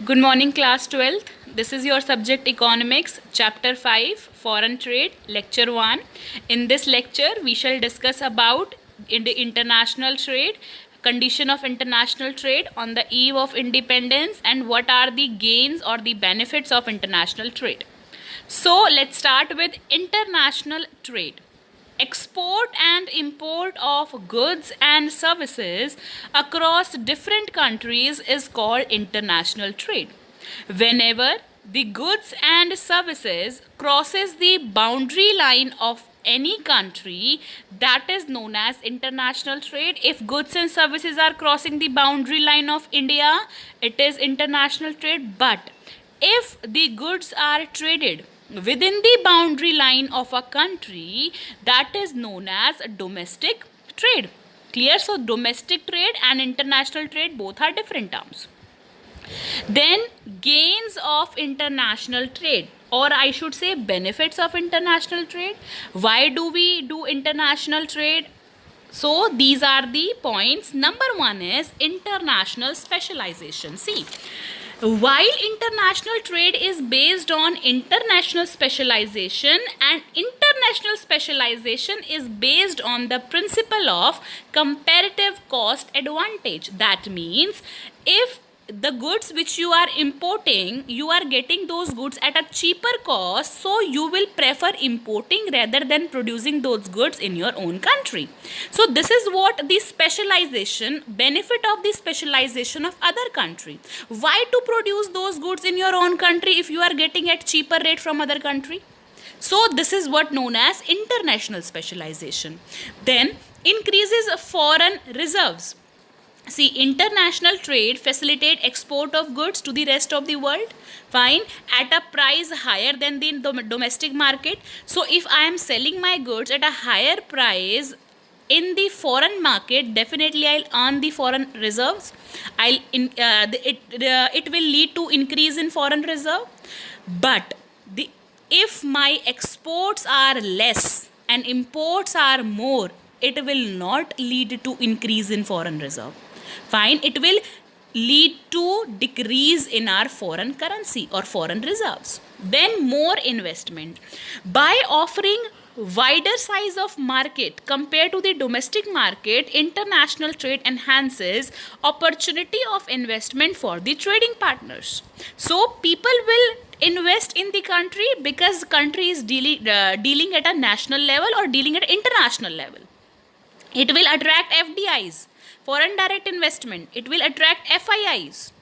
Good morning, class 12th. This is your subject economics, chapter 5, foreign trade, lecture 1. In this lecture, we shall discuss about international trade, condition of international trade on the eve of independence, and what are the gains or the benefits of international trade. So, let's start with international trade. Export and import of goods and services across different countries is called international trade. Whenever the goods and services crosses the boundary line of any country, that is known as international trade. If goods and services are crossing the boundary line of India, it is international trade. But if the goods are traded within the boundary line of a country, that is known as domestic trade. Clear? So domestic trade and international trade both are different terms. Then gains of international trade, or I should say benefits of international trade. Why do we do international trade? So these are the points. Number one is international specialization. See, while international trade is based on international specialization, and international specialization is based on the principle of comparative cost advantage. That means if the goods which you are importing, you are getting those goods at a cheaper cost, so you will prefer importing rather than producing those goods in your own country. So this is what the specialization, benefit of the specialization of other country. Why to produce those goods in your own country if you are getting at cheaper rate from other country? So this is what known as international specialization. Then increases foreign reserves. See, international trade facilitate export of goods to the rest of the world, fine, at a price higher than the domestic market. So if I am selling my goods at a higher price in the foreign market, definitely I'll earn the foreign reserves. It will lead to increase in foreign reserve. But if my exports are less and imports are more, it will not lead to increase in foreign reserve. Fine, it will lead to decrease in our foreign currency or foreign reserves. Then more investment. By offering wider size of market compared to the domestic market, international trade enhances opportunity of investment for the trading partners. So people will invest in the country because the country is dealing at a national level or dealing at international level. It will attract FDIs, foreign direct investment. It will attract FIIs.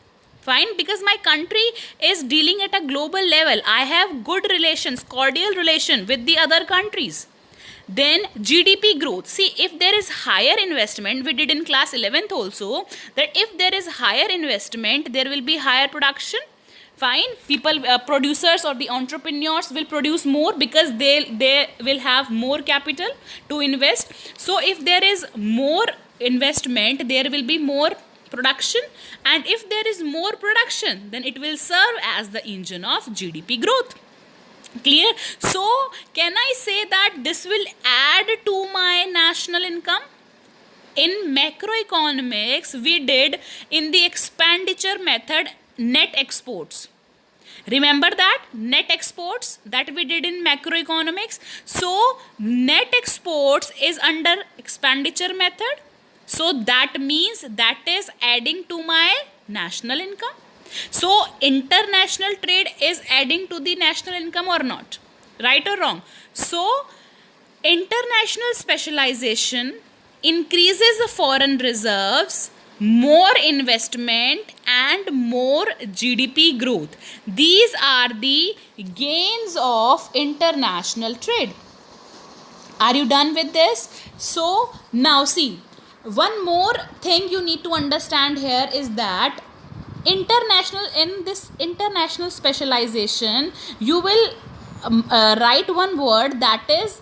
Fine, because my country is dealing at a global level. I have good relations, cordial relation with the other countries. Then GDP growth. See, if there is higher investment, we did in class 11th also, that if there is higher investment, there will be higher production. Fine, people, producers or the entrepreneurs will produce more because they will have more capital to invest. So if there is more investment, there will be more production, and if there is more production, then it will serve as the engine of GDP growth. Clear? So can I say that this will add to my national income? In macroeconomics, we did in the expenditure method net exports. Remember that net exports that we did in macroeconomics. So net exports is under expenditure method. So that means that is adding to my national income. So international trade is adding to the national income or not? Right or wrong? So international specialization increases the foreign reserves, more investment and more GDP growth. These are the gains of international trade. Are you done with this? So now see, one more thing you need to understand here is that in this international specialization, you will write one word, that is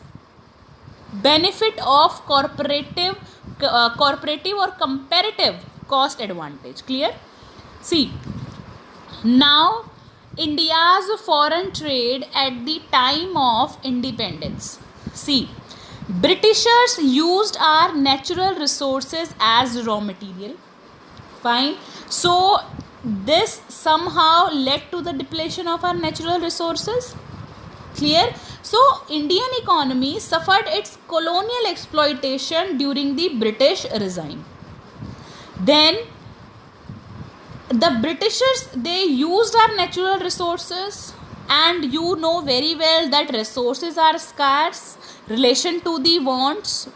benefit of cooperative or comparative cost advantage. Clear? See, now India's foreign trade at the time of independence. See, Britishers used our natural resources as raw material. Fine. So this somehow led to the depletion of our natural resources. Clear? So Indian economy suffered its colonial exploitation during the British regime. Then the Britishers, they used our natural resources, and you know very well that resources are scarce relation to the wants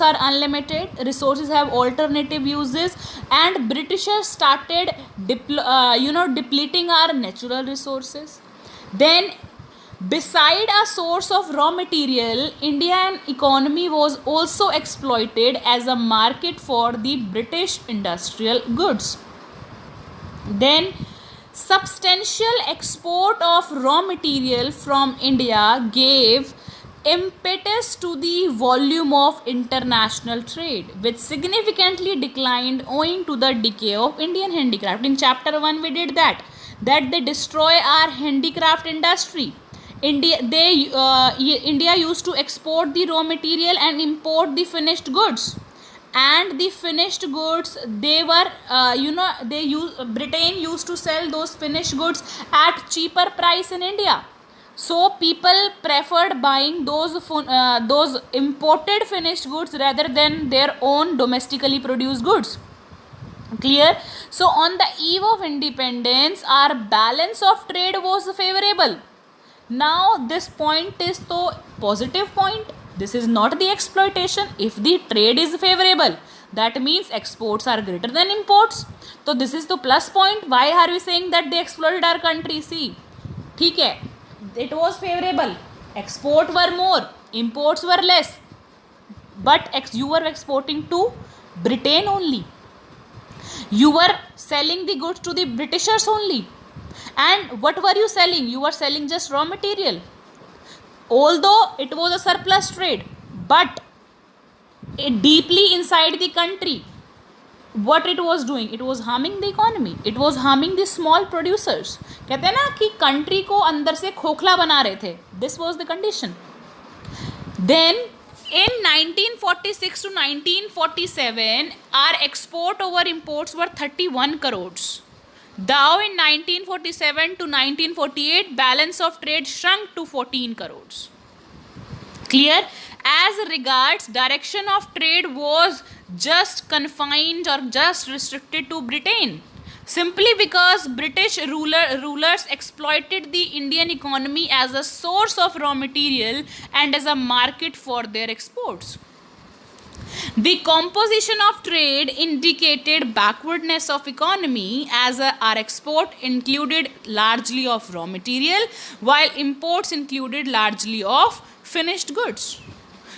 are unlimited, resources have alternative uses, and Britishers started depleting our natural resources. Then beside a source of raw material, Indian economy was also exploited as a market for the British industrial goods. Then substantial export of raw material from India gave impetus to the volume of international trade, which significantly declined owing to the decay of Indian handicraft. In chapter 1 we did that they destroy our handicraft industry. India used to export the raw material and import the finished goods, and the finished goods, they were Britain used to sell those finished goods at cheaper price in India. So people preferred buying those imported finished goods rather than their own domestically produced goods. Clear? So on the eve of independence, our balance of trade was favorable. Now this point is the positive point. This is not the exploitation. If the trade is favorable, that means exports are greater than imports. So this is the plus point. Why are we saying that they exploited our country? See, ठीक है, it was favorable. Export were more, imports were less. But you were exporting to Britain only. You were selling the goods to the Britishers only. And what were you selling? You were selling just raw material. Although it was a surplus trade, but deeply inside the country, what it was doing, it was harming the economy, it was harming the small producers. कहते हैं ना कि country को अंदर से खोखला बना रहे थे. This was the condition. Then in 1946 to 1947, our export over imports were 31 crores. Now in 1947 to 1948, balance of trade shrunk to 14 crores. Clear? As regards direction of trade was just confined or just restricted to Britain, simply because British rulers exploited the Indian economy as a source of raw material and as a market for their exports. The composition of trade indicated backwardness of economy, as our export included largely of raw material while imports included largely of finished goods.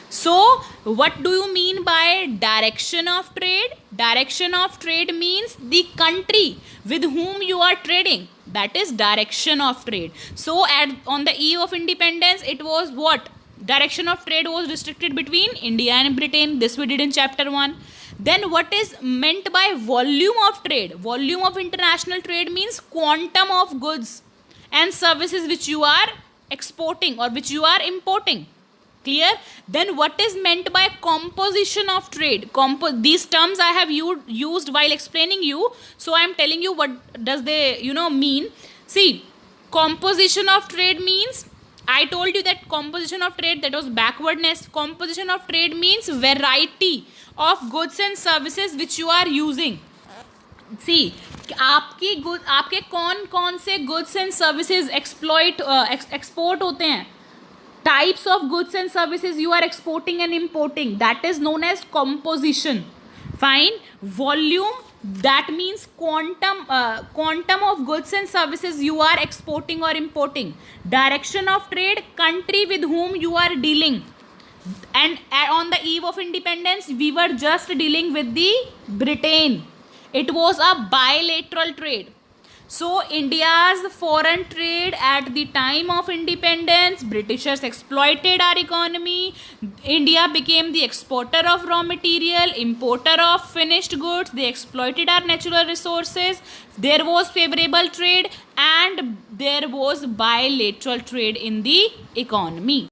So what do you mean by direction of trade? Direction of trade means the country with whom you are trading. That is direction of trade. So on the eve of independence, it was what? Direction of trade was restricted between India and Britain. This we did in chapter 1. Then what is meant by volume of trade? Volume of international trade means quantum of goods and services which you are exporting or which you are importing. Clear? Then what is meant by composition of trade? These terms I have used while explaining you. So I am telling you what does they mean. See, composition of trade means, I told you that composition of trade, that was backwardness. Composition of trade means variety of goods and services which you are using. See, आपके कौन से goods and services export होते हैं? Types of goods and services you are exporting and importing, that is known as composition. Fine. Volume, that means quantum of goods and services you are exporting or importing. Direction of trade, country with whom you are dealing. And on the eve of independence, we were just dealing with the Britain. It was a bilateral trade. So India's foreign trade at the time of independence, Britishers exploited our economy. India became the exporter of raw material, importer of finished goods. They exploited our natural resources. There was favorable trade and there was bilateral trade in the economy.